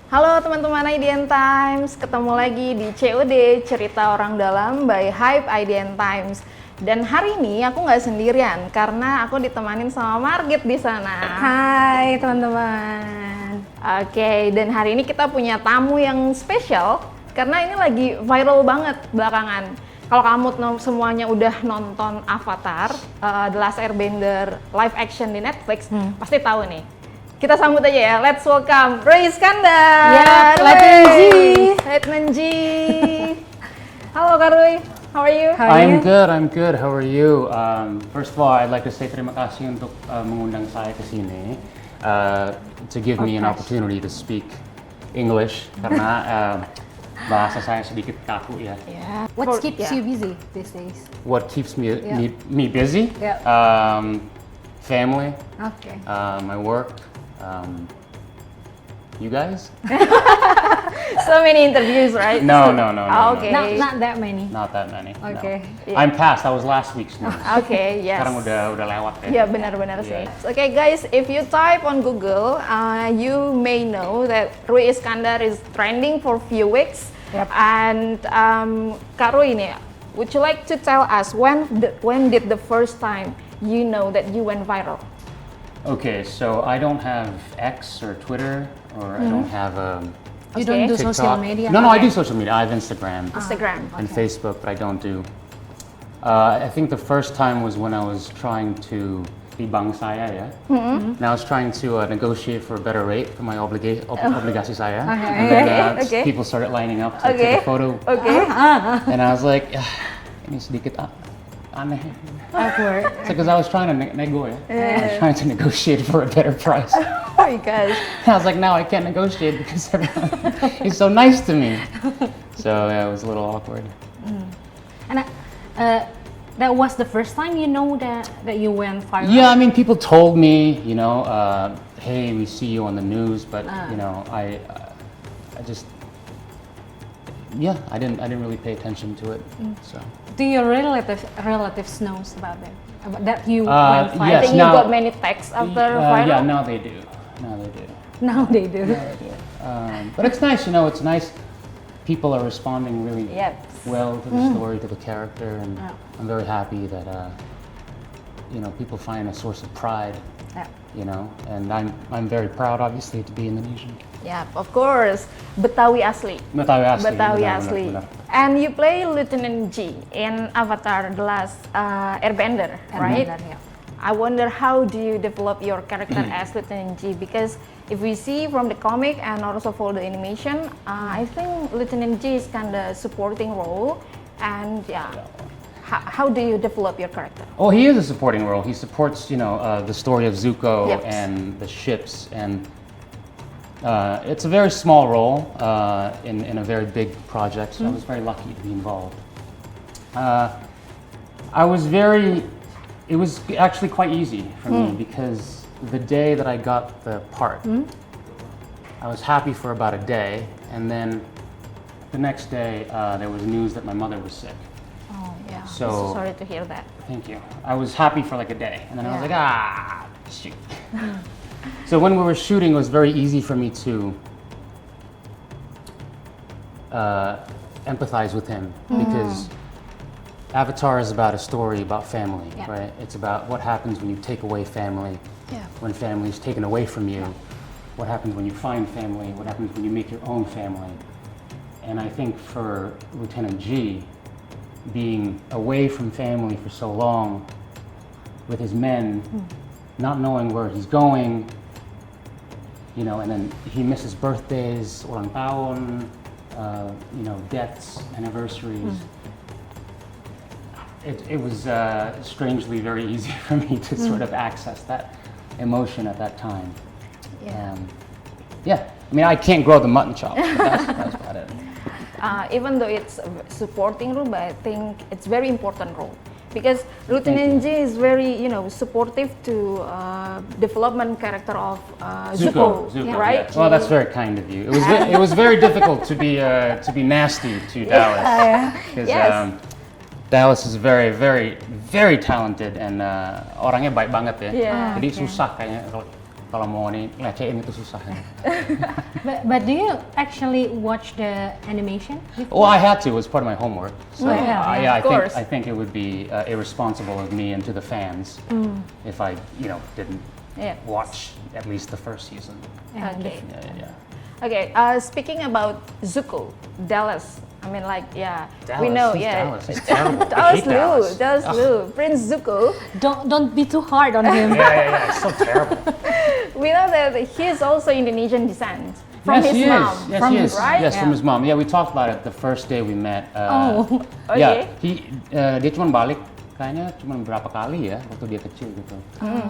Halo teman-teman IDN Times, ketemu lagi di COD Cerita Orang Dalam by Hype IDN Times. Dan hari ini aku nggak sendirian karena aku ditemanin sama Margit di sana. Hai teman-teman. Oke, dan hari ini kita punya tamu yang spesial karena ini lagi viral banget belakangan. Kalau kamu semuanya udah nonton Avatar, The Last Airbender live action di Netflix, pasti tahu nih. Kita sambut aja ya, let's welcome Ruy Iskandar. Ya, Letnan Jee. Halo Kak Ruy, how are you? I'm good. How are you? First of all, I'd like to say terima kasih untuk mengundang saya ke sini, to give me an opportunity to speak English karena bahasa saya sedikit kaku ya. Yeah. What keeps you busy these days? What keeps me busy? Yeah. Family. Okay. My work. You guys? So many interviews, right? No. Okay. Not that many. Not that many. Okay. No. I'm past. That was last week's news. Okay, yes. Sekarang udah lewat ya. Ya benar-benar sih. Yeah. Okay guys, if you type on Google, you may know that Ruy Iskandar is trending for few weeks. Yep. And Kak Ruy nih, would you like to tell us when did the first time you know that you went viral? Okay, so I don't have X or Twitter, or I don't have You don't do TikTok. social media? No, I do social media. I have Instagram and Okay. Facebook, but I don't do. I think the first time was when I was trying to be bang saya, yeah. And I was trying to negotiate for a better rate for my obligasi saya. And then Okay. people started lining up to take a photo, Okay. and I was like, ini sedikit aneh. Awkward. It's because I was trying to nego, yeah. I was trying to negotiate for a better price. Oh my gosh. I was like, now I can't negotiate because everyone is so nice to me. So yeah, it was a little awkward. And that was the first time you know that you went viral? Yeah, I mean, people told me, hey, we see you on the news, but I just, I didn't really pay attention to it. So. Do your relatives knows about that? About that you went viral? I think you got many texts after viral. Yeah, now they do. Now they do. But it's nice, it's nice. People are responding really well to the story, to the character, and I'm very happy that people find a source of pride. And I'm very proud, obviously, to be Indonesian. Yeah, of course. Betawi asli. Betawi asli. benar. And you play Lieutenant Jee in Avatar: The Last Airbender, right? Yeah. I wonder how do you develop your character as Lieutenant Jee, because if we see from the comic and also for the animation, I think Lieutenant Jee is kind of supporting role, and how do you develop your character? Oh, he is a supporting role. He supports, the story of Zuko Yes. and the ships, and it's a very small role in a very big project. So I was very lucky to be involved. It was actually quite easy for me because the day that I got the part, I was happy for about a day, and then the next day there was news that my mother was sick. Oh yeah, So- sorry to hear that. Thank you. I was happy for like a day, and then I was like, shoot. So when we were shooting, it was very easy for me to empathize with him because Avatar is about a story about family, right? It's about what happens when you take away family, when family is taken away from you, what happens when you find family, what happens when you make your own family. And I think for Lieutenant Jee, being away from family for so long with his men, not knowing where he's going, and then he misses birthdays, ulang tahun, deaths, anniversaries. It was strangely very easy for me to sort of access that emotion at that time. I mean, I can't grow the mutton chop, but that's about it. Even though it's a supporting role, but I think it's very important role because Lieutenant Jee is very, supportive to development character of Zuko, right? Yeah. Well, that's very kind of you. It was very difficult to be nasty to Dallas because Dallas is very, very, very talented and orangnya baik banget ya. Yeah. Jadi susah kayaknya kalau mau ngelecehin itu susah. But do you actually watch the animation before? Well, I had to. It was part of my homework. So of course. I think it would be irresponsible of me and to the fans if I, didn't watch at least the first season. Okay. Yeah. Okay, speaking about Zuko, Dallas. I mean, like, Dallas, we know, who's Dallas? He's terrible. I Dallas hate Dallas. Dallas Liu, Prince Zuko. Don't be too hard on him. Yeah. It's so terrible. We know that he is also Indonesian descent from Yes, his he mom. is. Yes, from he is. right? Yes, from his mom. Yeah, we talked about it the first day we met. Okay. Yeah, dia cuma balik kayaknya cuma berapa kali ya waktu dia kecil gitu.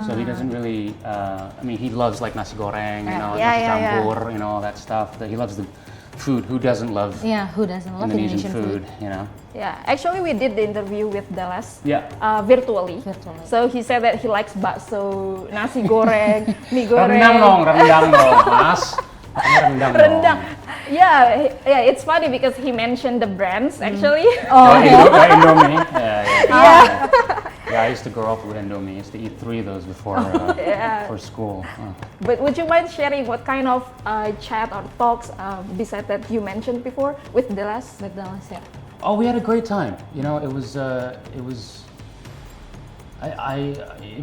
So he doesn't really. I mean, he loves like nasi goreng, nasi campur, all that stuff. He loves the food. Who doesn't love? Yeah, who doesn't love Indonesian food? Yeah, actually we did the interview with Dallas virtually. So he said that he likes bakso, nasi goreng, mie goreng. Rendang dong, Mas. Rendang. Yeah, it's funny because he mentioned the brands actually. Indomie. Yeah, I used to grow up with Indomie. I used to eat 3 of those before for school. But would you mind sharing what kind of chat or talks besides that you mentioned before with Dallas? With Dallas, yeah. Oh, we had a great time. It was. I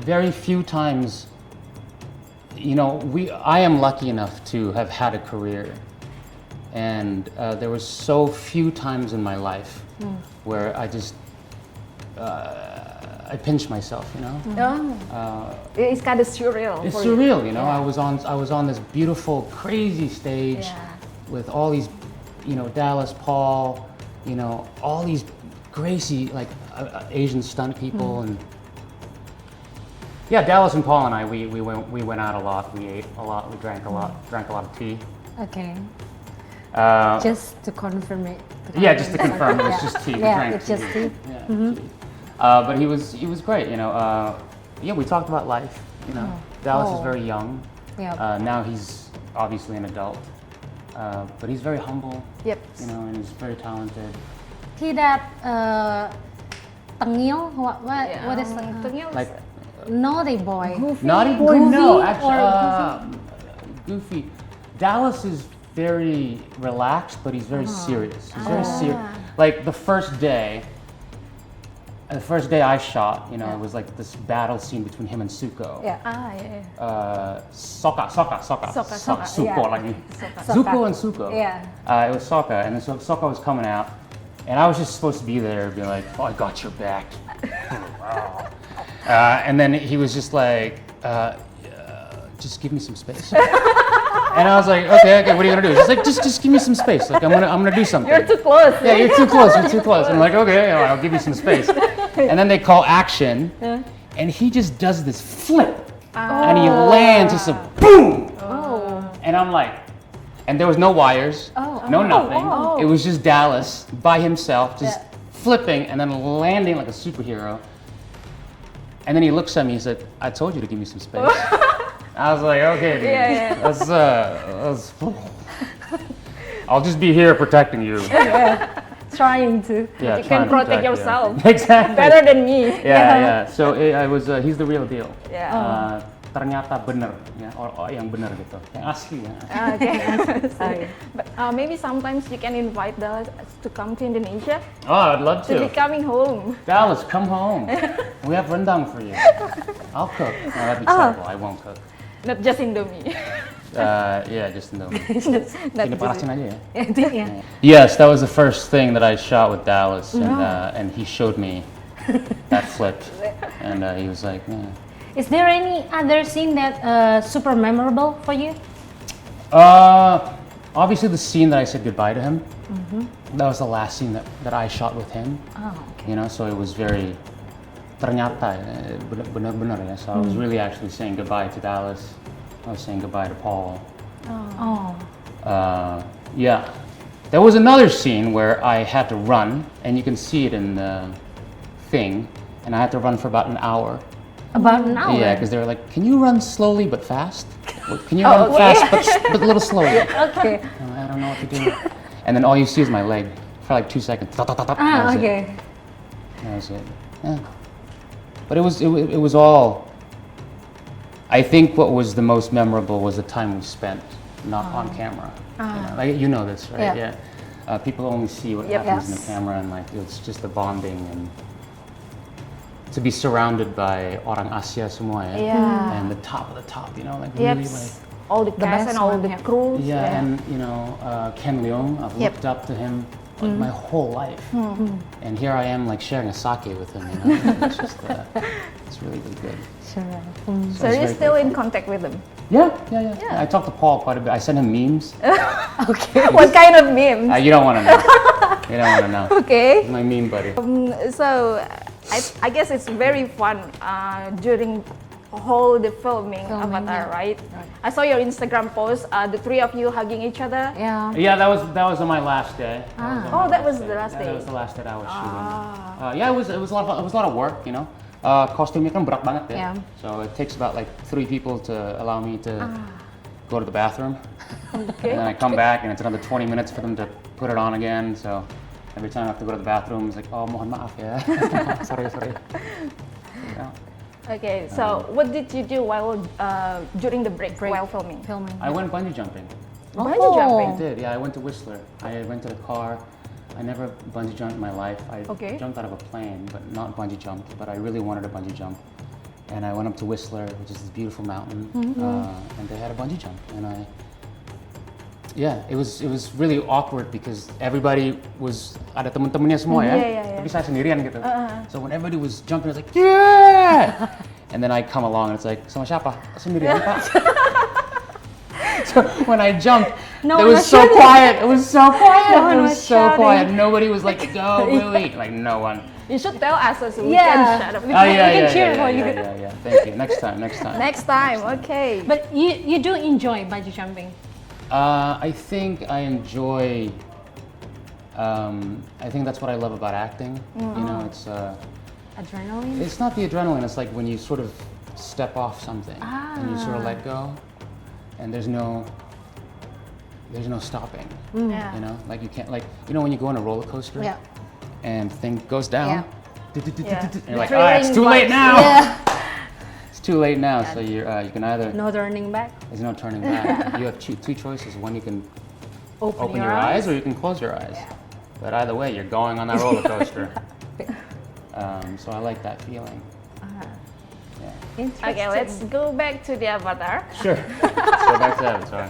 very few times. I am lucky enough to have had a career, and there was so few times in my life where I just I pinch myself, It's kind of surreal. It's surreal, I was on this beautiful, crazy stage with all these, Dallas, Paul, all these crazy like Asian stunt people and. Yeah, Dallas and Paul and I, we went out a lot. We ate a lot. We drank a lot of tea. Okay. Just to confirm it. Just to confirm, it was just tea. It's just tea. Tea. But he was great. We talked about life. Dallas is very young. Yeah. Now he's obviously an adult, but he's very humble. Yep. And he's very talented. He that tengil. What is tengil? Like. Naughty boy. Goofy. Naughty boy? Goofy No, or actually, goofy. Dallas is very relaxed, but he's very serious. He's very serious. Like the first day I shot, it was like this battle scene between him and Suko. Soka. Suko lagi. Zuko and Suko. Yeah. It was Soka, and then Soka was coming out, and I was just supposed to be there and be like, "Oh, I got your back." Wow. And then he was just like, just give me some space. And I was like, okay, what are you gonna do? He's like, just give me some space. Like I'm gonna do something. You're too close. Yeah, you're too close. I'm like, okay, I'll give you some space. And then they call action, and he just does this flip, and he lands just a boom. And I'm like, and there was no wires, no nothing. It was just Dallas by himself, just flipping and then landing like a superhero. And then he looks at me, he said, I told you to give me some space. I was like, okay, dude. That's I'll just be here protecting you. Trying to. Yeah, you can protect yourself. Exactly. Better than me. Yeah. So I was, he's the real deal. Ternyata bener, yang bener gitu, yang asli ya. Okay. But maybe sometimes you can invite Dallas to come to Indonesia. Oh, I'd love to. To be coming home. Dallas, come home. We have rendang for you. I'll cook. No, that'd be terrible. I won't cook. Not just Indomie. Just Indomie. Ini panasin aja ya. Yeah. Yes, that was the first thing that I shot with Dallas, and he showed me that flip, and he was like, Is there any other scene that super memorable for you? Obviously the scene that I said goodbye to him. That was the last scene that I shot with him. Oh, okay. So it was very ternyata, benar-benar ya. So I was really actually saying goodbye to Dallas. I was saying goodbye to Paul. Yeah. There was another scene where I had to run, and you can see it in the thing, and I had to run for about an hour. About an hour? Yeah, because they were like, can you run slowly but fast? Can you run fast but a little slowly? Okay. I don't know what to do. And then all you see is my leg for like 2 seconds. Okay. That was it. Yeah. But it was all. I think what was the most memorable was the time we spent not on camera. You know this, right? Yeah. People only see what Yep. happens in the camera, and like it's just the bonding and to be surrounded by orang Asia semua ya. Yeah. And the top of the top, you know, like Yep. really like. All the cast best and all one, the yeah. crews. Yeah, and you know, Ken Leung, I've Yep. looked up to him like my whole life, and here I am like sharing a sake with him. You know, it's just it's really, really good. Sure. So it's you're very still in contact with them. Yeah. Yeah. I talked to Paul quite a bit. I send him memes. Okay. What kind of memes? You don't want to know. You don't want to know. Okay. He's my meme buddy. So I guess it's very fun during whole the filming Avatar, yeah. right? I saw your Instagram post, the three of you hugging each other. Yeah. Yeah, that was on my last day. Oh, that was the last Yeah, day. that was the last day that I was shooting. Yeah, it was a lot of fun. It was a lot of work, you know. Kostumnya kan berat banget ya. Yeah. So it takes about like 3 people to allow me to go to the bathroom. Okay. And then I come back and it's another 20 minutes for them to put it on again. So every time I have to go to the bathroom, it's like, oh, mohon maaf ya. sorry. Yeah. Okay, so what did you do while during the break while filming? I went bungee jumping. Bungee I jumping. did, yeah. I went to Whistler. I rented a car. I never bungee jumped in my life. I Okay. jumped out of a plane, but not bungee jumped. But I really wanted to bungee jump. And I went up to Whistler, which is this beautiful mountain, and they had a bungee jump. And it was really awkward because everybody was ada teman-temannya semua ya. Yeah. Tapi saya sendirian gitu. So when everybody was jumping, I was like, yeah! And then I come along and it's like, sama siapa? Sendirian Pak. So when I jumped, No it one was was so shouting. quiet. It was so quiet. No one It was was so quiet. shouting. Nobody was like, go, Willie. Like no one. You should tell us so we Yeah. can shut up. Oh yeah, can yeah, cheer yeah, for yeah, you. yeah. Thank you. Next time. Next time, okay. But you do enjoy bungee jumping. I think I enjoy. I think that's what I love about acting. You know, Adrenaline. it's not the adrenaline. It's like when you sort of step off something and you sort of let go, and there's no stopping. Yeah. You know, like you can't when you go on a roller coaster Yeah. and thing goes down. Yeah. Yeah. And you're like, Thrilling it's too late vibes. now. Yeah. It's too late now. So you can either No turning back. there's no turning back. You have two choices. One, you can Open your eyes, or you can close your eyes. But either way, you're going on that roller coaster. So I like that feeling. Interesting. Okay, let's go back to the Avatar. Sure. Let's go back to Avatar.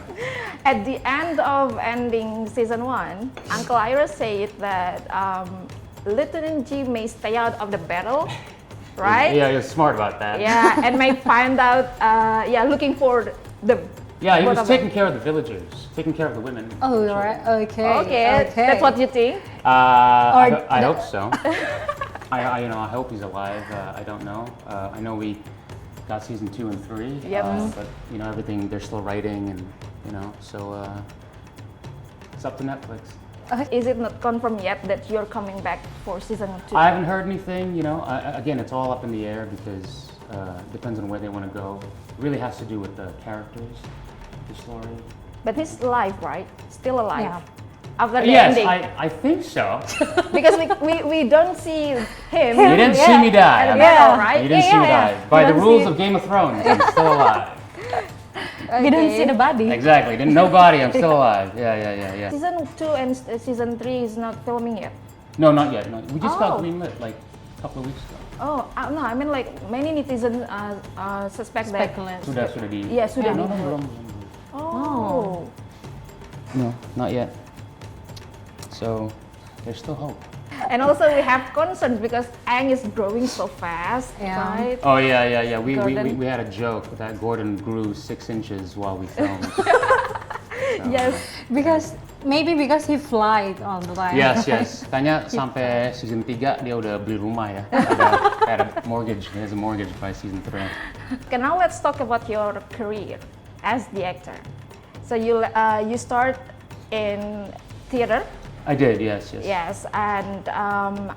At the end of ending season 1, Uncle Ira said that Lieutenant Jee may stay out of the battle, right? Yeah, you're smart about that. Yeah, and may find out, looking for them. Yeah, he Both was of them. taking care of the villagers, taking care of the women. Oh, right. Okay. Okay, that's what you think? I hope so. I hope he's alive. I don't know. I know we got season 2 and 3. Yep. But everything they're still writing, and so it's up to Netflix. Is it not confirmed yet that you're coming back for season 2? I haven't heard anything. Again, it's all up in the air because depends on where they want to go. It really has to do with the characters, the story. But he's alive, right? Still alive. Yeah. After the Yes, ending. I think so. Because we don't see him. You didn't see me die. At the I'm- battle, right? You didn't see me die. You By the don't rules see of Game of Thrones, I'm still alive. We don't see the body. Exactly. No body, I'm still alive. Yeah. Season 2 and season 3 is not filming yet. No, not yet. No. We just got Oh. greenlit like a couple of weeks ago. Oh, no, I mean like many netizens suspect that. Speculate. Sudah di. Iya, sudah No, di- belum. Oh. No, not yet. So, there's still hope. And also we have concerns because Aang is growing so fast, Yeah. right? Oh yeah. Gordon. We had a joke that Gordon grew 6 inches while we filmed. Yes. Because he flied on the line. Yes. Katanya sampai season 3 dia udah beli rumah ya. Ada mortgage. He has a mortgage by season 3. Okay, now let's talk about your career as the actor. So you start in theater. I did, yes. Yes, and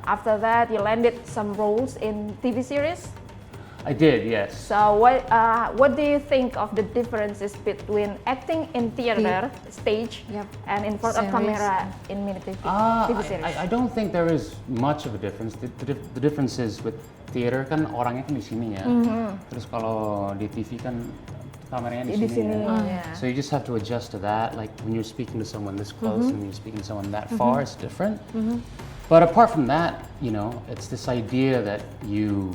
after that you landed some roles in TV series. I did, yes. So what do you think of the differences between acting in theater stage and in front of camera in mini TV series? I don't think there is much of a difference. The difference is with theater kan orangnya kan di sini ya. Terus kalau di TV kan kameranya di sini. Yeah. So you just have to adjust to that. Like when you're speaking to someone this close and you're speaking to someone that far, it's different. But apart from that, you know, it's this idea that you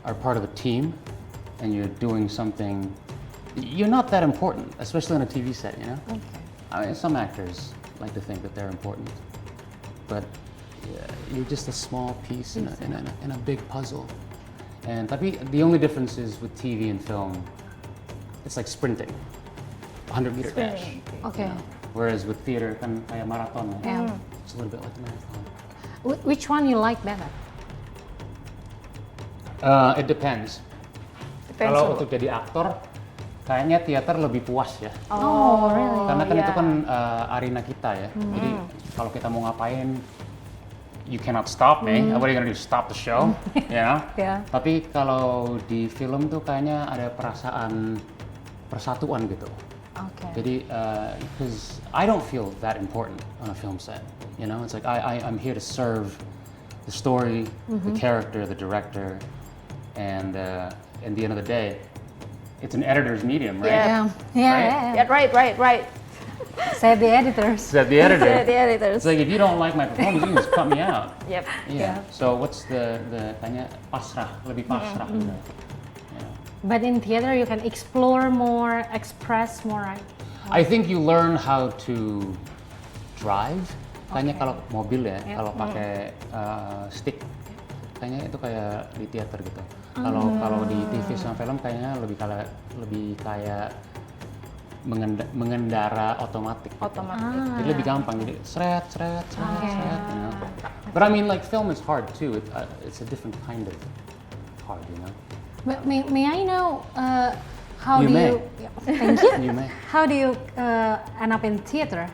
are part of a team and you're doing something. You're not that important, especially on a TV set, you know? Okay. I mean, some actors like to think that they're important, but you're just a small piece in a big puzzle. And tapi the only difference is with TV and film, it's like sprinting, 100-meter dash. Okay. You know? Whereas with theater, kan kayak marathon. It's a little bit like a marathon. Which one you like better? It depends. Kalau untuk jadi aktor, kayaknya teater lebih puas ya. Oh, really? Karena kan itu kan arena kita ya. Jadi kalau kita mau ngapain, you cannot stop me. What are you gonna do? Stop the show? You know? Yeah. Tapi kalau di film tuh kayaknya ada perasaan persatuan gitu. Okay. Jadi, because I don't feel that important on a film set. You know, it's like I'm here to serve the story, the character, the director, and at the end of the day, it's an editor's medium, right? Yeah. Right. Said the editors. Said the editor. The editors. It's like if you don't like my performance, you can just cut me out. Yep. Yeah. So what's the kayaknya pasrah, lebih pasrah gitu. Yeah. But in theater, you can explore more, express more, right? I think you learn how to drive. Kayaknya kalau mobil ya, kalau pakai stick, kayaknya itu kayak di teater gitu. Kalau di TV sama film kayaknya lebih kayak mengendara otomatik. Jadi lebih gampang. Jadi seret. You know? But I mean, like film is hard too. It's a different kind of hard, you know. But may I know how You do may. you? Yeah, thank you. You may. How do you end up in theater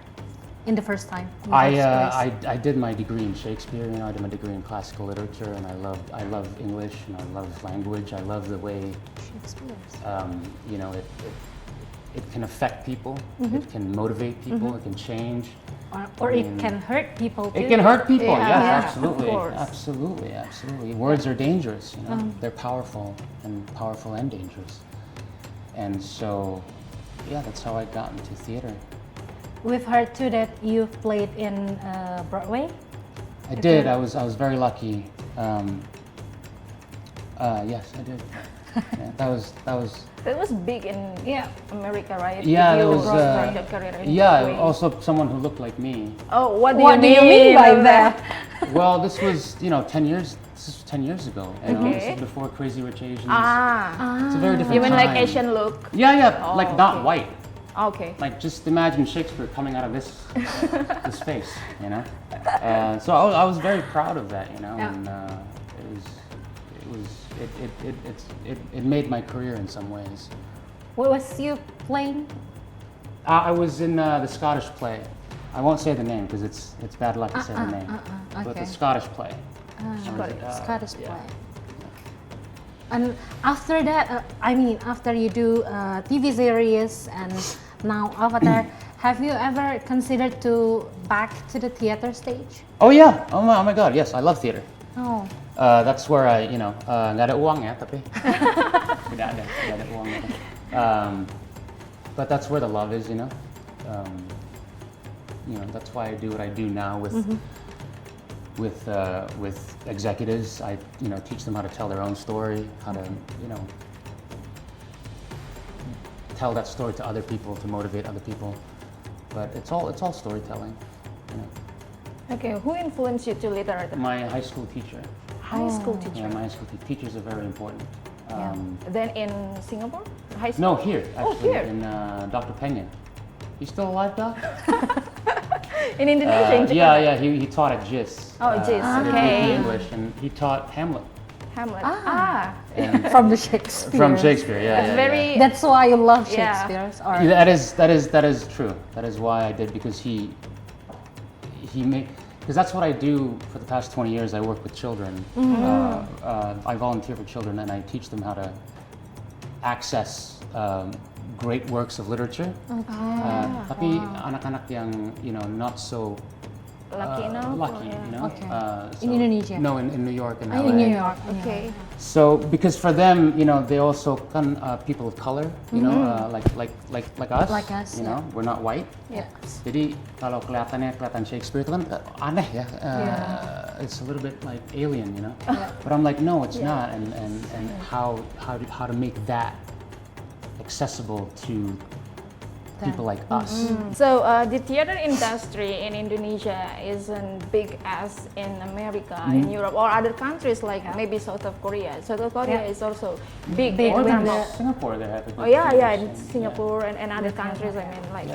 in the first time? I did my degree in Shakespeare. You know, I did my degree in classical literature, and I love English, and I love language. I love the way you know it can affect people. It can motivate people. It can change. Or it can hurt people too. It can hurt people. Yeah. Yes, Yeah, absolutely, of course. absolutely. Words are dangerous. You know, they're powerful and dangerous. And so, yeah, that's how I got into theater. We've heard too that you've played in Broadway. I did. I was very lucky. Yes, I did. Yeah, that was big in America, right? Yeah, you there was. start your career in Yeah, Broadway. also someone who looked like me. Oh, what What do you mean by that? Well, this was 10 years. This is 10 years ago. You know, this Okay. is before Crazy Rich Asians. It's a Ah, very different you mean like time. Asian look? Yeah, Oh, like not okay. white. Okay. Like just imagine Shakespeare coming out of this face, you know. So I was very proud of that, you know, and it made my career in some ways. What was you playing? I was in the Scottish play. I won't say the name because it's bad luck to say the name. But the okay. Scottish play. Scottish yeah. play. And after that, after you do TV series and now Avatar, have you ever considered to back to the theater stage? Oh yeah. Oh my God. Yes, I love theater. Oh. That's where I, nggak ada uang ya, tapi tidak ada uang ya. But that's where the love is, you know. That's why I do what I do now with executives. I teach them how to tell their own story, how to tell that story to other people, to motivate other people. But it's all storytelling. You know. Okay, who influenced you to literature? My high school teacher. High school teacher. Yeah, my high school teachers are very important. Then in Singapore? High school? No, here actually, here. in Dr. Pena. He's still alive, Doc? In Indonesia, in Jakarta? Yeah, he taught at JIS. Oh, JIS, okay. English, and he taught Hamlet. Hamlet. And From the Shakespeare. from Shakespeare, yeah. That's yeah, very. That's why you love Yeah. Shakespeare. Or yeah. That is true. That is why I did, because he because that's what I do for the past 20 years. I work with children. I volunteer for children and I teach them how to access great works of literature. Tapi anak-anak yang not so lucky, Okay. In Indonesia? No, in New York and LA. In New York. Okay. So because for them, they also kan people of color, like us. Like us, we're not white. Yeah. Jadi kalau kelihatan Shakespeare itu kan aneh ya. It's a little bit like alien, But I'm like, no, it's not. And how to make that accessible to people like us. So the theater industry in Indonesia isn't big as in America, in Europe, or other countries like maybe South of Korea. South of Korea is also big. Or in Singapore, they have. in Singapore and other countries. I mean, like.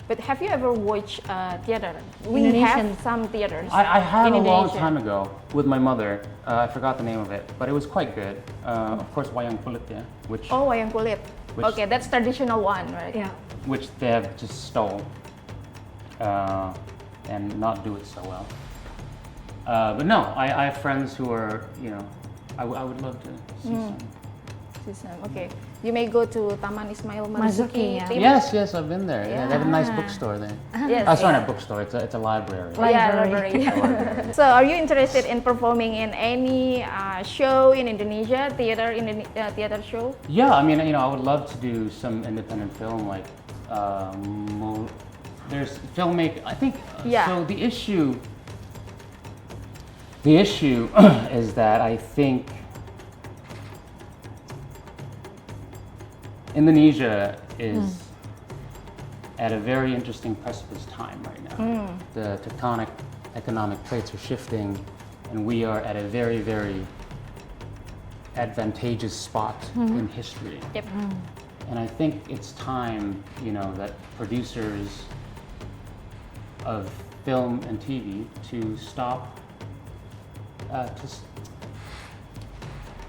But have you ever watched theater? We have some theaters. I had in a long Indonesia. time ago with my mother. I forgot the name of it, but it was quite good. Of course, wayang kulit, which Wayang kulit. Okay, that's traditional one, right? Yeah. which they have just stole and not do it so well. But no, I have friends who are, I would love to see some. Okay, you may go to Taman Ismail Marzuki, Marzuki. yeah. Yes, I've been there. Yeah, they have a nice bookstore there. Yes. Oh, sorry, not a bookstore. It's a library. Library. So, are you interested in performing in any show in Indonesia, theater show? Yeah, I mean, I would love to do some independent film, like there's filmmaker. I think. So the issue is that I think Indonesia is at a very interesting precipice time right now. The tectonic economic plates are shifting, and we are at a very, very advantageous spot in history. Yep. And I think it's time, that producers of film and TV to stop,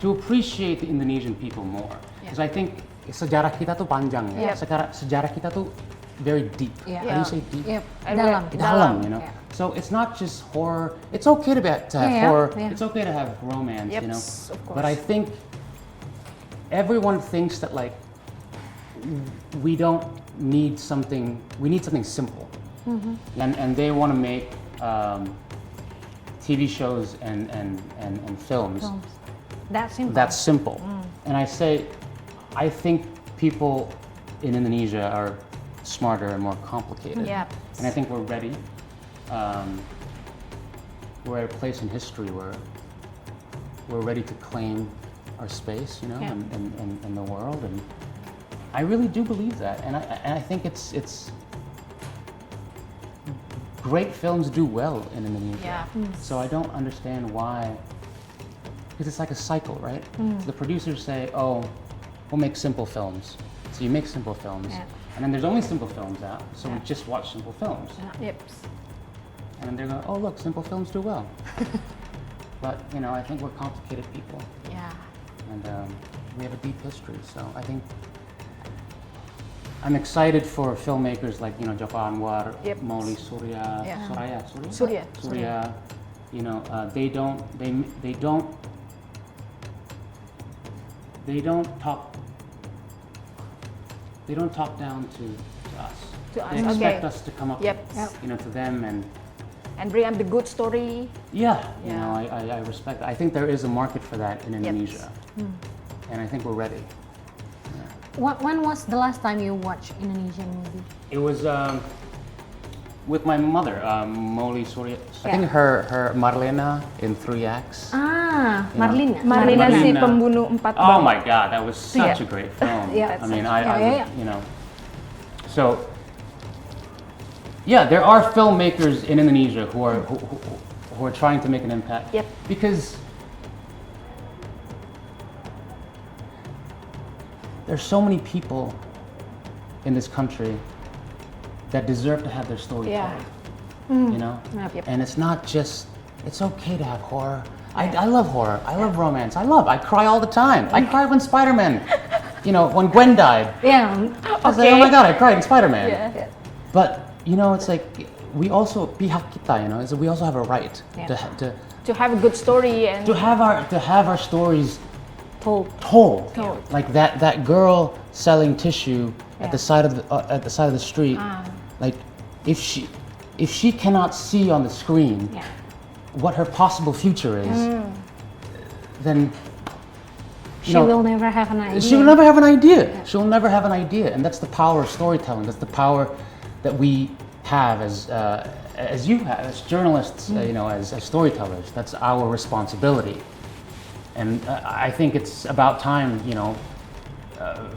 to appreciate the Indonesian people more. Because I think sejarah kita tuh panjang ya. Sejarah kita tuh very deep. Yeah. How do you say deep? Yep. Dalam, Yeah. So it's not just horror. It's okay to have horror. Yeah. It's okay to have romance, Yep, of course. But I think everyone thinks that like we don't need something. We need something simple, and they want to make TV shows and films. That's simple. And I say, I think people in Indonesia are smarter and more complicated. Yep. And I think we're ready. We're at a place in history where we're ready to claim our space, in the world, and I really do believe that. And I think it's great films do well in Indonesia. Yeah. So I don't understand why, because it's like a cycle, right? So the producers say, oh, we'll make simple films. So you make simple films, and then there's only simple films out, so we just watch simple films. Yep. And then they're going, oh look, simple films do well. But I think we're complicated people, Yeah. and we have a deep history. So I think I'm excited for filmmakers like Joko Anwar, Yep. Molly Surya, Yeah. Surya. They don't talk down to us. To us, They expect okay. us to come up, Yep. to them And bring up the good story. I respect that. I think there is a market for that in Indonesia, and I think we're ready. When was the last time you watched Indonesian movie? It was with my mother, Molly Surya. I think her Marlena in 3 acts. Marlina. Marlina si Marlina. pembunuh 4 Oh bom. my God, that was such a great film. Yeah. I mean, Yeah. So there are filmmakers in Indonesia who are trying to make an impact. Yep. Because there's so many people in this country that deserve to have their story Yeah. told. Yep. And it's not just, it's okay to have horror. I love horror. I love romance. I cry all the time. I cried when Spider-Man, when Gwen died. Yeah. I was like, oh my God, I cried in Spider-Man. Yeah. But, it's like, we also pihak kita, you know, is that we also have a right to have a good story and to have our stories Told. told. Like that girl selling tissue at the side of the street. Like if she cannot see on the screen what her possible future is, then she will never have an idea. She will never have an idea. She'll never have an idea, and that's the power of storytelling. That's the power that we have as you have, as journalists, you know, as storytellers. That's our responsibility. And I think it's about time, you know,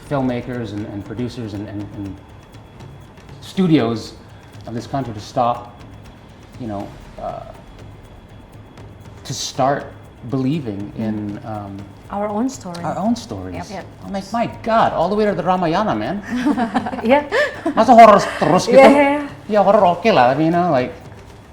filmmakers and producers and studios of this country to stop, you know, to start believing in our own story. Our own stories. Yep. I'm like, my God, all the way to the Ramayana, man. Yeah. Masa horror terus gitu? Yeah. Yeah, horror okay lah, you know, like.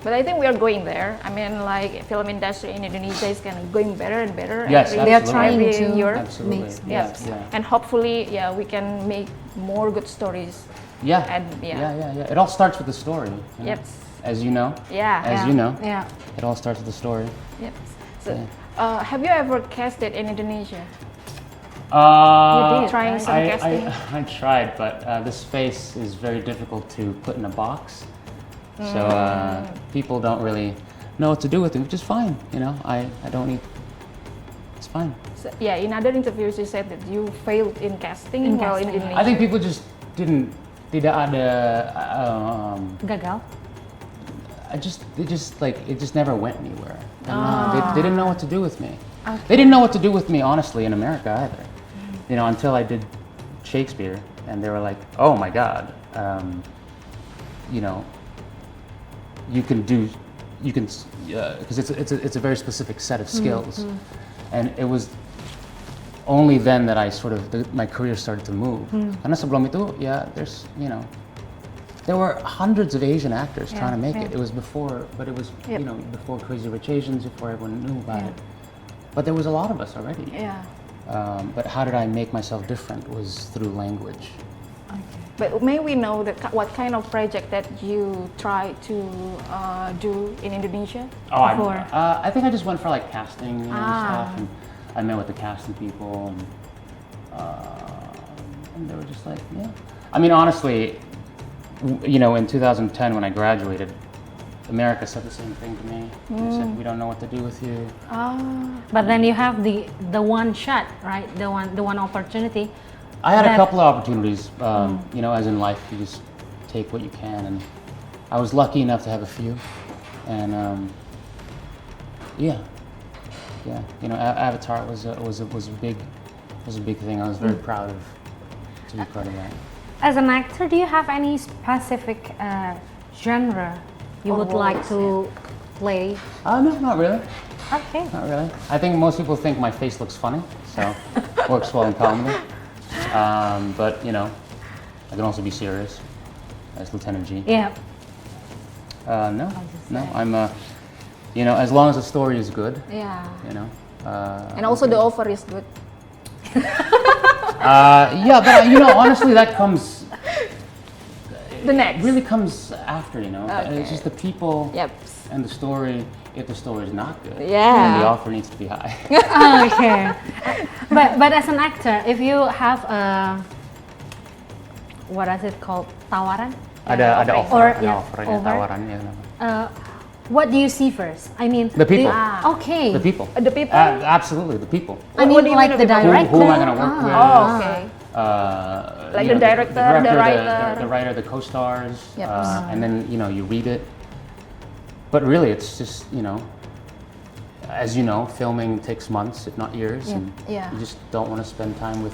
But I think we are going there. I mean, like, film industry in Indonesia is kind of going better and better. Yes, every, they are trying every to year. Absolutely. make Yes. Yeah. And hopefully, we can make more good stories. Yeah. And Yeah. It all starts with the story. You know? Yep. As you know. Yeah. As you know. Yeah. It all starts with the story. Yep. So, have you ever casted in Indonesia? You did, trying some casting? I tried, but this face is very difficult to put in a box. So people don't really know what to do with it, which is fine. You know, I don't need. It's fine. So, in other interviews you said that you failed in casting in Indonesia. I think people just tidak ada. Gagal. It just never went anywhere. They didn't know what to do with me. Okay. They didn't know what to do with me, honestly, in America either. You know, until I did Shakespeare, and they were like, "Oh my God, you know, you can because it's a very specific set of skills." And it was only then that I my career started to move. Karena sebelum itu, there were hundreds of Asian actors trying to make it. It was before, but it was before Crazy Rich Asians, before everyone knew about it. But there was a lot of us already. Yeah. But how did I make myself different was through language. Okay. But may we know what kind of project that you try to do in Indonesia before? I think I just went for like casting and stuff, and I met with the casting people, and they were just like, yeah. I mean, honestly, you know, in 2010 when I graduated, America said the same thing to me. They said, "We don't know what to do with you." But then you have the one shot, right? The one opportunity. I had a couple of opportunities, you know, as in life, you just take what you can, and I was lucky enough to have a few, and you know, Avatar was a big thing. I was very proud to be part of that. As an actor, do you have any specific genre you would like to play? No, not really. Okay. Not really. I think most people think my face looks funny, so works well in comedy. But you know, I can also be serious as Lieutenant Jee. Yeah. No. I'm you know, as long as the story is good. Yeah. You know. And also the offer is good. Yeah, but you know, honestly, that comes. The next. It really comes after, you know. Okay. It's just the people Yep. and the story. If the story is not good, Yeah. then the offer needs to be high. Okay. But as an actor, if you have a what is it called, tawaran? Ada Or, offer, yeah, offer, offer. tawaran, ya. What do you see first? I mean, The people. Okay. The people. The people. Absolutely, the people. I What mean, do you like mean the the people? director. Who am I going to work with? Oh, okay. Like You the know, director, the writer. the writer, the co-stars, Yep. and then you know you read it. But really, it's just, you know, as you know, filming takes months, if not years, and Yeah. you just don't want to spend time with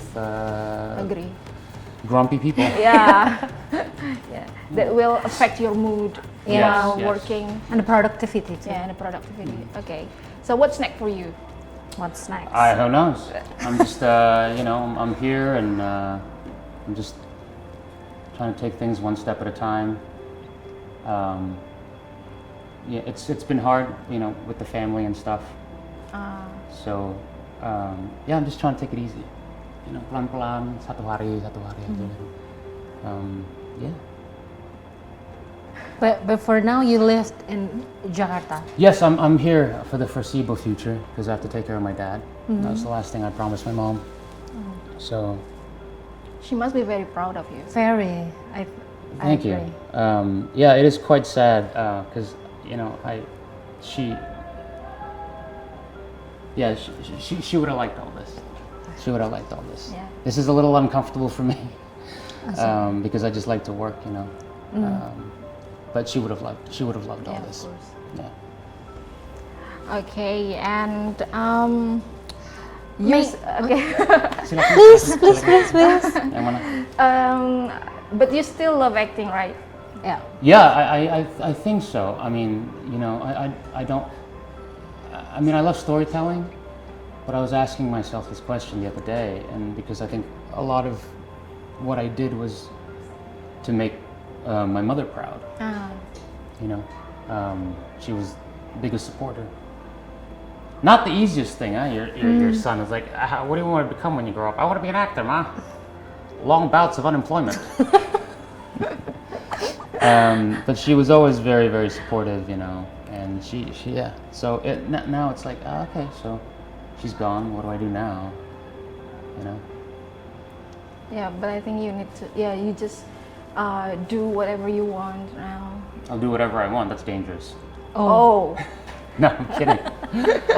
Agree. grumpy people. Yeah. Yeah. That will affect your mood Yes, while yes. working. And the productivity too. Yeah, and the productivity. Okay. So what's next for you? What's next? Who knows? I'm just, you know, I'm here, and I'm just trying to take things one step at a time. Yeah, it's been hard, you know, with the family and stuff. So, yeah, I'm just trying to take it easy. You know, satu hari. Gitu. Yeah. But for now, you live in Jakarta. Yes, I'm here for the foreseeable future because I have to take care of my dad. That's the last thing I promised my mom. So, She must be very proud of you. Very. I thank you. agree. Yeah, it is quite sad because she would have liked all this. She would have liked all this. Yeah. This is a little uncomfortable for me because I just like to work, but she would have loved all Yeah, of this. course. Yeah. Okay, and okay. Please. Yang mana? But you still love acting, right? Yeah. Yeah, I think so. I mean, I don't. I mean, I love storytelling, but I was asking myself this question the other day, and because I think a lot of what I did was to make my mother proud. She was the biggest supporter. Not the easiest thing, huh? Your son is like, what do you want to become when you grow up? I want to be an actor, Ma. Long bouts of unemployment. But she was always very, very supportive, and she yeah. So now it's like, okay, so she's gone. What do I do now? Yeah, but I think you need to. Yeah, you just do whatever you want now. I'll do whatever I want. That's dangerous. Oh. No, I'm kidding.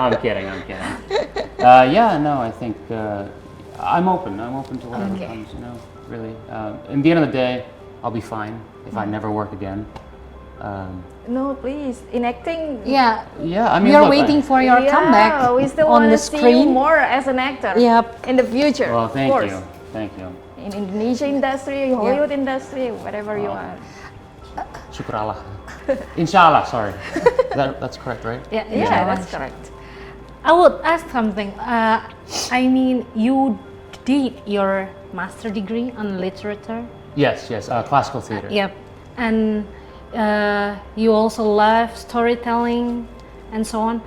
I'm kidding. Yeah, no, I think I'm open. I'm open to whatever comes. Really. In the end of the day, I'll be fine if I never work again. No, please. In acting. Yeah. Yeah, I mean, We are look, waiting for your comeback. We still on want the to see you screen. more as an actor. Yep. In the future. Well, of thank course. you. Thank you. In Indonesia industry, Hollywood industry, whatever you want. Syukur Allah. Inshallah, sorry. That's correct, right? Yeah, that's correct. I would ask something. I mean, you did your master degree on literature. Yes, classical theater. Yep. And you also love storytelling and so on.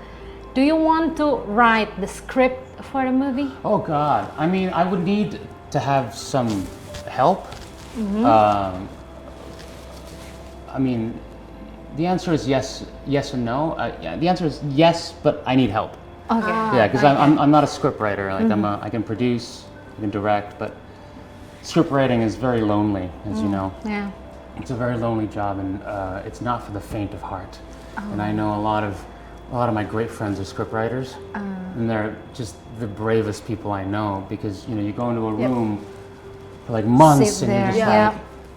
Do you want to write the script for the movie? Oh God, I mean, I would need to have some help. I mean, the answer is yes and no. The answer is yes, but I need help. Okay. Yeah, because I'm not a script writer. Like I can produce, I can direct, but script writing is very lonely, as you know. Yeah. It's a very lonely job, and it's not for the faint of heart. And I know a lot of my great friends are script writers, and they're just the bravest people I know, because you go into a room for like months Sit and you're there.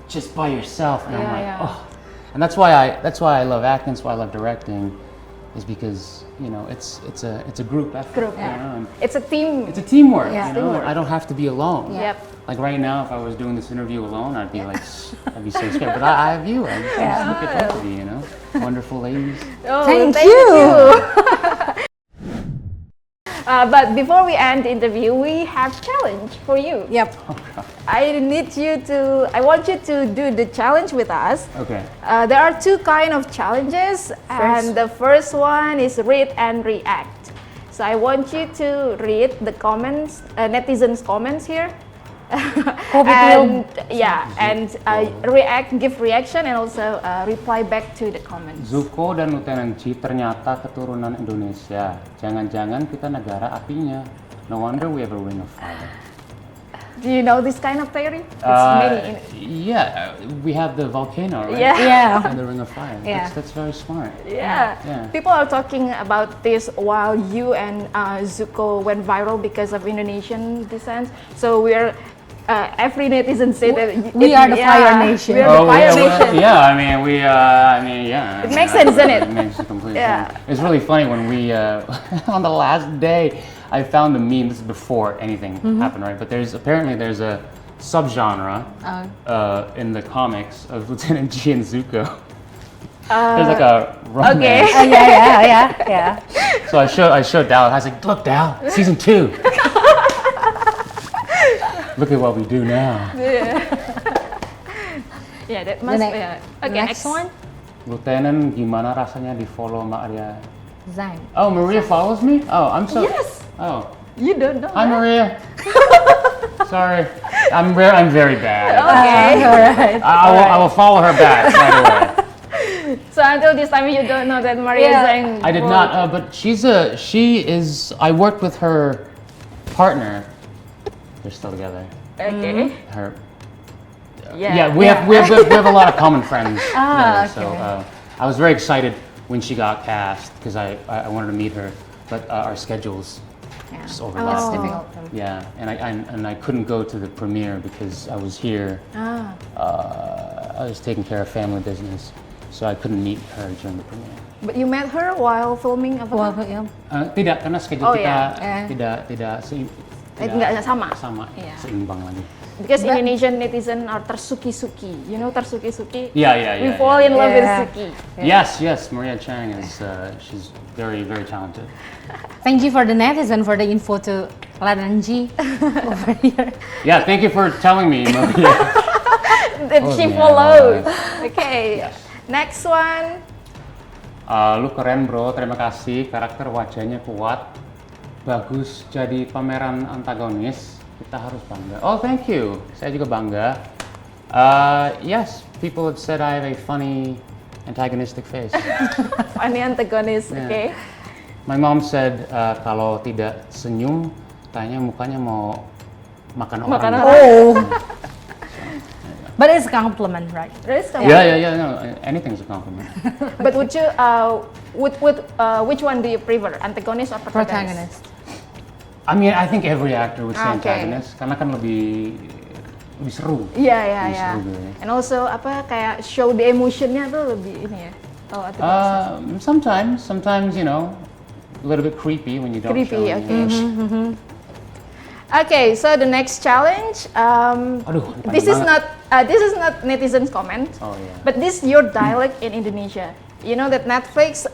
just by yourself, and I'm like, yeah. oh. And that's why I love acting. That's why I love directing, is because it's a group effort. And It's a team. it's a teamwork. Yeah. And I don't have to be alone. Yep. Like right now, if I was doing this interview alone, I'd be like, I'd be so scared. But I have you. I just look at both of you, wonderful ladies. Oh, Thank you. But before we end the interview, we have challenge for you. Yep. I want you to do the challenge with us. Okay. There are two kind of challenges, and the first one is read and react. So I want you to read the comments, netizens' comments here, and give reaction, and also reply back to the comments. Zuko dan Letnan Jee ternyata keturunan Indonesia. Jangan-jangan kita negara apinya. No wonder we have a ring of fire. Do you know this kind of theory? It's many. Yeah, we have the volcano, right? Yeah. And the ring of fire. Yeah. That's very smart. Yeah. Yeah. People are talking about this while you and Zuko went viral because of Indonesian descent. So we're every netizen say that We are the Fire Nation. We are the Fire Nation. Yeah, I mean, It makes sense, doesn't it? It makes complete Yeah. sense. It's really funny when we, on the last day, I found a meme. This is before anything happened, right? But there's a subgenre in the comics of Lieutenant Jee and Zuko. There's like a romance. Okay. Yeah. So I showed Dal. I was like, look, Dal, season 2. Look at what we do now. Yeah, that must be. Okay, next one. Lieutenant, gimana rasanya di follow Maria? Zang. Oh, Maria follows me? Oh, I'm so. Yes. Oh. You don't know. Hi, that? Maria. Sorry, I'm very bad. Okay. All right. I will follow her back right away. So until this time you don't know that Maria Yeah. Zhang. I did not, but she is. I worked with her partner. They're still together. Okay. Her. Yeah. We have a lot of common friends. Ah, together, okay. So I was very excited when she got cast because I wanted to meet her, but our schedules Yeah. just Oh, overlapped. that's difficult. Yeah, and I couldn't go to the premiere because I was here. I was taking care of family business, so I couldn't meet her during the premiere. But you met her while filming Avatar? Well, yeah. Tidak, karena schedule Oh, kita yeah. tidak Nggak sama? Iya. seimbang lagi. Because Indonesian netizen are tersuki-suki. You know tersuki-suki? Yeah. We fall in love with Yeah. Suki. Yes, Maria Chang is she's very talented. Thank you for the netizen for the info to Letnan Jee over here. Yeah, thank you for telling me, Maria. That Oh, she man. followed. Okay. Next one. Lu keren bro, terima kasih. Karakter wajahnya kuat, bagus jadi pemeran antagonis. Kita harus bangga. Oh, thank you. Saya juga bangga. Yes, people have said I have a funny antagonistic face. Funny antagonist. Yeah. Okay. My mom said kalau tidak senyum, tanya mukanya mau makan orang. Makan orang. Oh. But it's a compliment, right? There is some- Yeah. No, anything's a compliment. But would you which one do you prefer, antagonist or protagonist? Protagonist. I mean, I think every actor would say Okay. antagonist karena kan lebih seru. Iya. Lebih seru gitu ya. And also kayak show the emotionnya tuh lebih ini ya. Oh, antagonist. Sometimes you know, a little bit creepy when you don't Creepy, show any okay. emotion. Okay, so the next challenge. Aduh, This panjang is not netizen's comment. Oh yeah. But this your dialect in Indonesia. You know that Netflix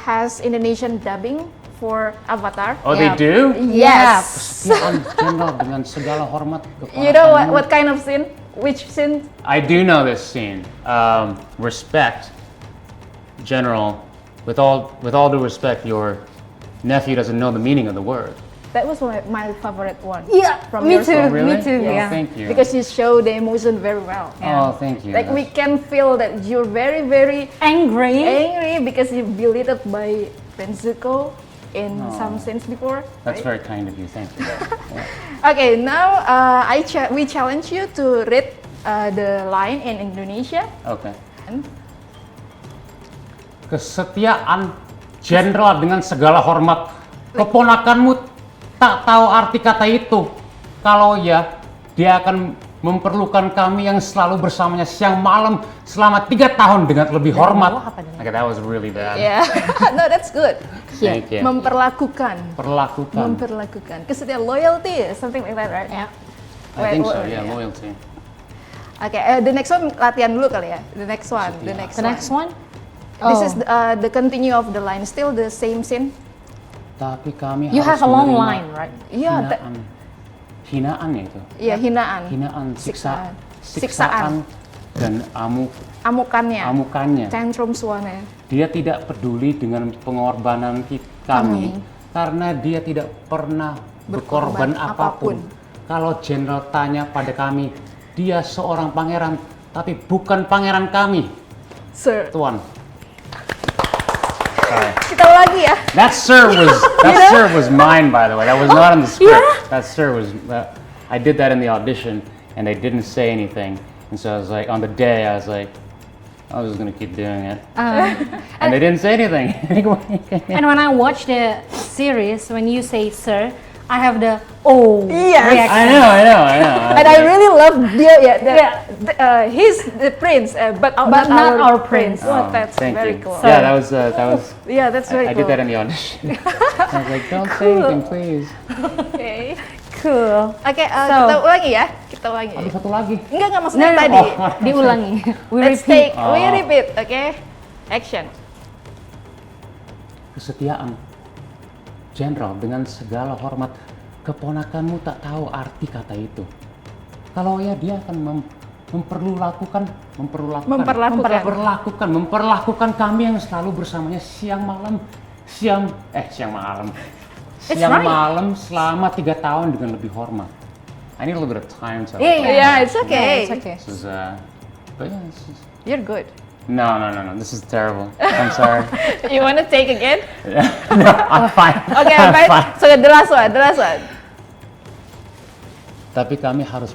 has Indonesian dubbing for Avatar. Oh, they Yeah. do? Yes. Kesetiaan jenderal dengan segala hormat kepada You know kamu. what kind of scene? Which scene? I do know this scene. Respect, General. With all due respect, your nephew doesn't know the meaning of the word. That was my favorite one. Yeah, From me your too. Oh, really? Me too. Oh, Yeah. thank you. Because you show the emotion very well. Oh, thank you. Like we can feel that you're very, very Angry. angry because you belittled by Renzuko in some scenes before. That's right? very kind of you. Thank you. Yeah. Okay, now we challenge you to read the line in Indonesia. Okay. And Kesetiaan jenderal dengan segala hormat. Keponakanmu tak tahu arti kata itu. Kalau ya, dia akan memerlukan kami yang selalu bersamanya siang malam selama 3 tahun dengan lebih hormat. Okay, that was really bad. yeah, no, that's good. Thank you. Memperlakukan. Perlakukan. Kesetiaan, loyalty, something like that, right? Yeah. I think so, Wait, yeah, yeah. loyalty. Okay, the next one latihan dulu kali ya. The next one. The next one? This Oh. is the continue of the line. Still the same scene. Tapi kami You harus have a long menerima line, right? Iya, hinaan ya itu. Iya, hinaan. Hinaan, Siksaan. siksaan dan Amukannya. amukannya. Tantrum suaranya. Dia tidak peduli dengan pengorbanan kami karena dia tidak pernah berkorban apapun. Kalau jenderal tanya pada kami, dia seorang pangeran, tapi bukan pangeran kami, Sir. Tuan. Sorry. Kita lagi ya. That sir was mine, by the way. That was not in the script. That sir was. I did that in the audition, and they didn't say anything. And so I was like, on the day, I was like, I was just gonna keep doing it. And they didn't say anything. And when I watch the series, when you say sir, I have the Yes. reaction. I know. And I really love dia ya. He's the prince, but not our prince. Oh, that's thank very you. cool. Yeah, that was. Yeah, that's very I cool. did that in the audition. I was like, don't say anything, please. Okay. Cool. Oke, So- kita ulangi ya. Kita ulangi. Ada satu lagi. Enggak maksudnya No, tadi. diulangi. We Let's repeat. we repeat, okay? Action. Kesetiaan, jenderal dengan segala hormat. Keponakanmu tak tahu arti kata itu. Kalau ya dia akan memperlakukan kami yang selalu bersamanya siang malam selama 3 tahun dengan lebih hormat. I need a little bit of time to. Yeah, Yeah, it's okay. It's okay. This is, but yeah, this is, You're good. No. This is terrible. I'm sorry. You wanna take again? No, I'm fine. Okay, I'm fine. fine. So the last one. Tapi kami harus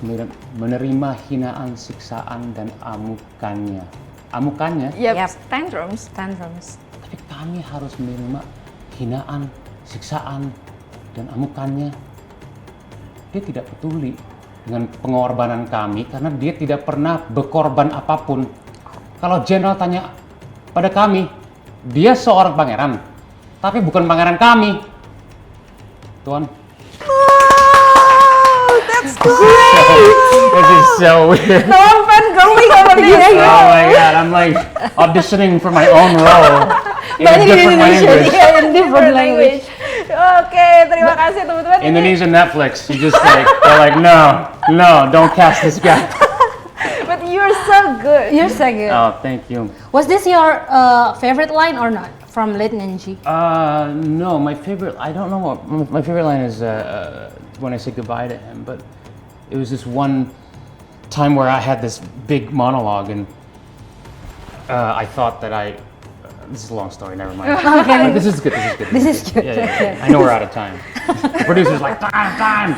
menerima hinaan, siksaan, dan amukannya. Amukannya? Yep. Tantrums. Tapi kami harus menerima hinaan, siksaan, dan amukannya. Dia tidak peduli dengan pengorbanan kami karena dia tidak pernah berkorban apapun. Kalau jenderal tanya pada kami, dia seorang pangeran, tapi bukan pangeran kami. Tuan. That's great! This is so weird. No, I'm fangirling over this. Oh my god, I'm like auditioning for my own role in a different language. Yeah, in different language. Oke, terima kasih teman-teman. Indonesian Netflix, you just like, they're like, no, don't cast this guy. But you're so good. You're so good. Oh, thank you. Was this your favorite line or not from Letnan Jee? No, my favorite, I don't know what, my favorite line is when I say goodbye to him, but it was this one time where I had this big monologue and I thought that this is a long story, never mind. Okay. This is good. This is good. Yeah. I know we're out of time. The producer's like, time.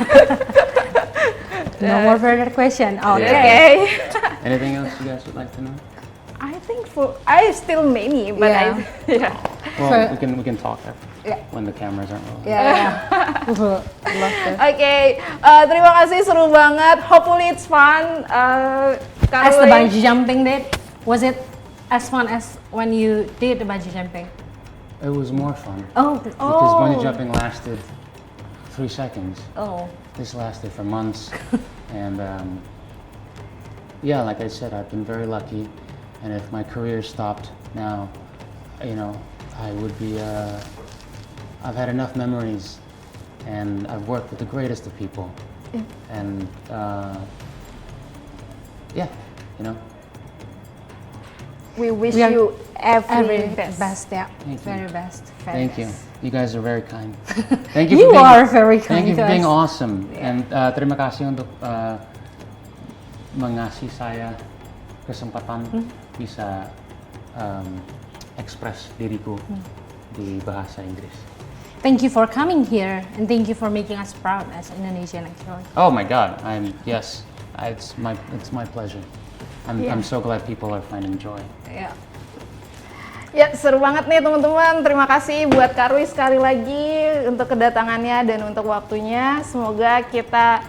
No more further question. Okay. Anything else you guys would like to know? I think I still many, but Yeah. Well, we can talk after, Yeah. when the cameras aren't rolling. Yeah. Love it. Oke, terima kasih, seru banget. Hopefully it's fun. As the bungee jumping did, was it as fun as when you did the bungee jumping? It was more fun. Oh. Because bungee jumping lasted 3 seconds. Oh. This lasted for months. And yeah, like I said, I've been very lucky. And if my career stopped now, I would be, I've had enough memories and I've worked with the greatest of people. Yeah. And yeah, We wish We are you every Every best. best, yeah. Thank you. Very best. Thank you. You guys are very kind. Thank you. You for being, are very kind. Thank you for to being us. awesome. And terima kasih untuk mengasih saya kesempatan bisa ekspres diriku di bahasa Inggris. Thank you for coming here and thank you for making us proud as Indonesian actually. Oh my God! It's my pleasure. I'm so glad people are finding joy. Yeah. Ya, seru banget nih teman-teman. Terima kasih buat Kak Ruy sekali lagi untuk kedatangannya dan untuk waktunya. Semoga kita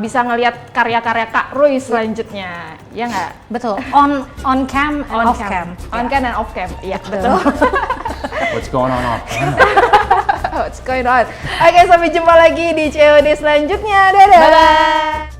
bisa ngelihat karya-karya Kak Ruy selanjutnya. Ya nggak? Betul. On cam and off cam. On cam and off cam. Iya, betul. What's going on off camera? What's going on? Oke, sampai jumpa lagi di COD selanjutnya. Dadah. Bye-bye.